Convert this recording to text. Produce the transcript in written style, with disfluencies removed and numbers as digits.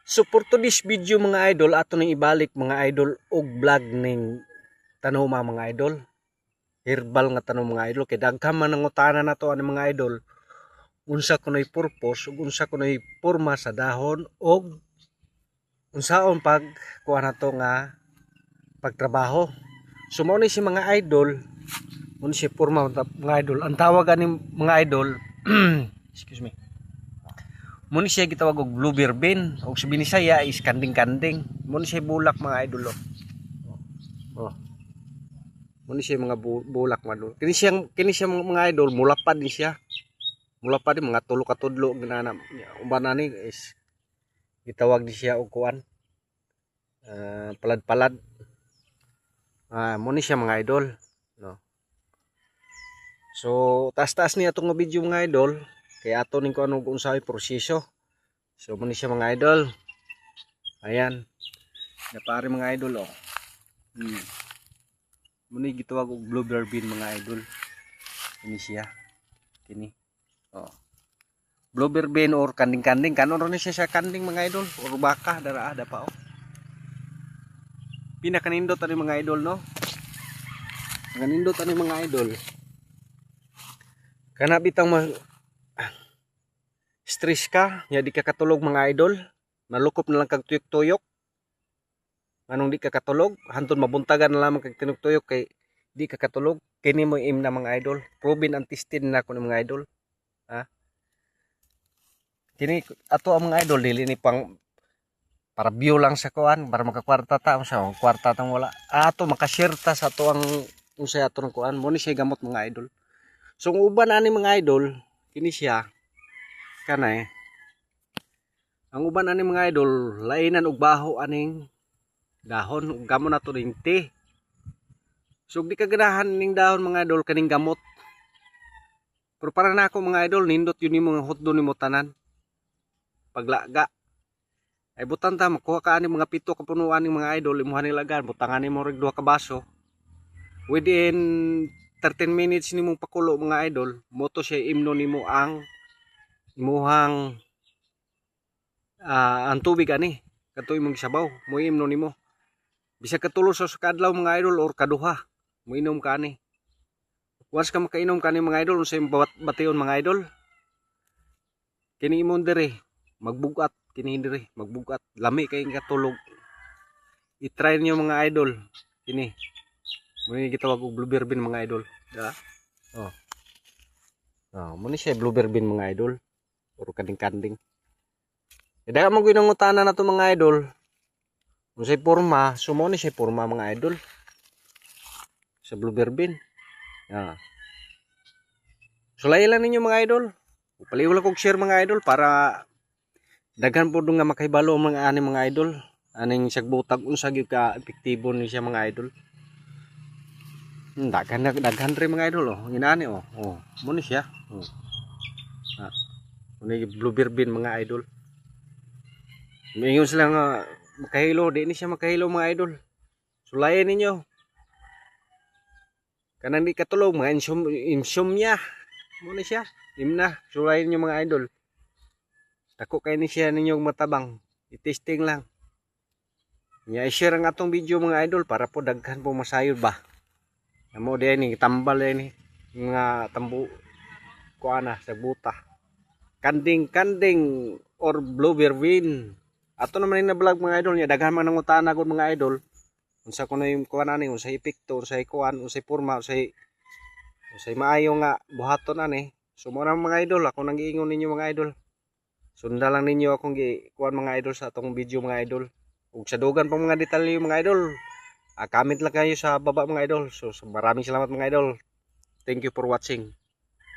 So for today's video mga idol, ato ning ibalik mga idol og vlog ning tanuma mga idol. Herbal nga tanong mga idol, kay daghan man nangutana nato ani mga idol. Unsa kunoy purpose ug unsa kunoy porma sa dahon og unsaon pag kuha nato nga pagtrabaho. So mao ni si mga idol, mao ni si porma mga idol. Ang tawag ani mga idol, excuse me. Mao ni siya gitawag og blueberry bean og sa Binisaya is kanding-kanding. Mao ni siya bulak mga idol oh. Oh. Mao ni siya mga bulak mga idol. Kini siya mga idol, mulapad ni siya. Mulapad din mga tulo ka tudlo ginana. Uban ani is gitawag ni siya og kuan. Palad-palad. Mao ni siya mga idol, no. So taas-taas ni atong video mga idol. Kaya ato ning kung anong unsay proseso. So muna siya mga idol. Ayan. Napari mga idol oh. Muna gitawag og blueberry bean mga idol. Ini siya. Kini. Oh. Blueberry bean or kanding-kanding. Kanon ron siya sa kanding mga idol. Or baka dara ada pa oh. Pinakanindot ani mga idol no. Kanindot ani mga idol. Kana bitang stress ka, nya di ka katulog mga idol, nalukop na lang kag tuyok-tuyok. Anong di ka katulog, hantod mabuntagan na lamang kag tinuk-tuyok kay di ka katulog. Kini mo im na mga idol, proven and tested na ko ng mga idol. Ha? Kini ato ang mga idol dili ni pang para view lang sa kuan, para makakwarta ta sa kwarta tang wala. Ato makashare ta sa ato ang unsay ato ng kuan, mo ni siya gamot mga idol. So ang uban ani mga idol, kini siya kanay ang uban ani mga idol lainan og baho aning dahon ug gamon nato ning tea. So di ka ganahan ning dahon mga idol kaning gamot. Pero para na ako mga idol nindot yun nimo nga hotdo nimo tanan. Paglaga ay butan ta makuha ka ani mga 7 ka punuan ning mga idol imuha nilagan butangan nimo reg 2 ka baso. Within 13 minutes nimong pakulo mga idol, moto siya imno nimo ang imuhang ang tubig ani katuy mong sabaw mo imno nimo bisag katulo sa kadlaw mga idol or kaduha mo inom ka ani. Once ka makainom ka ni mga idol unsay bation mga idol, kini imong dire magbugat, kini dire magbugat lami kay katulog. I-try niyo mga idol kini mo ni gitawag og blueberry bean mga idol, da mo ni siya blueberry bean mga idol. Puro kanding-kanding. Dahil mo ginangutana na ito mga idol. Kung sa'y porma, sumo ni siya porma mga idol. Sa blueberry bean. So layan ninyo mga idol. Paliwala kong share mga idol para daghan po nga makahibalo mga ani mga idol. Aning sagbutag unsa gyud ka epektibo ni siya mga idol. Daghan rin mga idol oh. Inaani oh. Oh, mo ni siya. Oh. Ini blueberry bean mga idol. Mayroon silang makahilo, di ni siya makahilo mga idol. Sulayan ninyo. Kanang di katulog mga insomnia. Muna siya. Imna, sulayan ninyo mga idol. Dako kay ni siya ninyong matabang. I-testing lang. I-share ang atong video mga idol para po daghan po masayod ba. Amo di ni tambal ni nga tambu kuana sa buta. Kanding-kanding or blueberry bean. Ato naman yung na-vlog mga idol niya. Daghan man nangutana ko mga idol. Unsa ko na yung kuhan ani, unsay epekto, unsay kuhan, unsay porma, unsay maayo nga buhaton ani. So mo na mga idol, ako nang giingon ninyo mga idol. Sunda lang ninyo akong kuhan mga idol sa atong video mga idol. Ug sa dugan pang mga detalye mga idol. Comment lang kayo sa baba mga idol. So maraming salamat mga idol. Thank you for watching.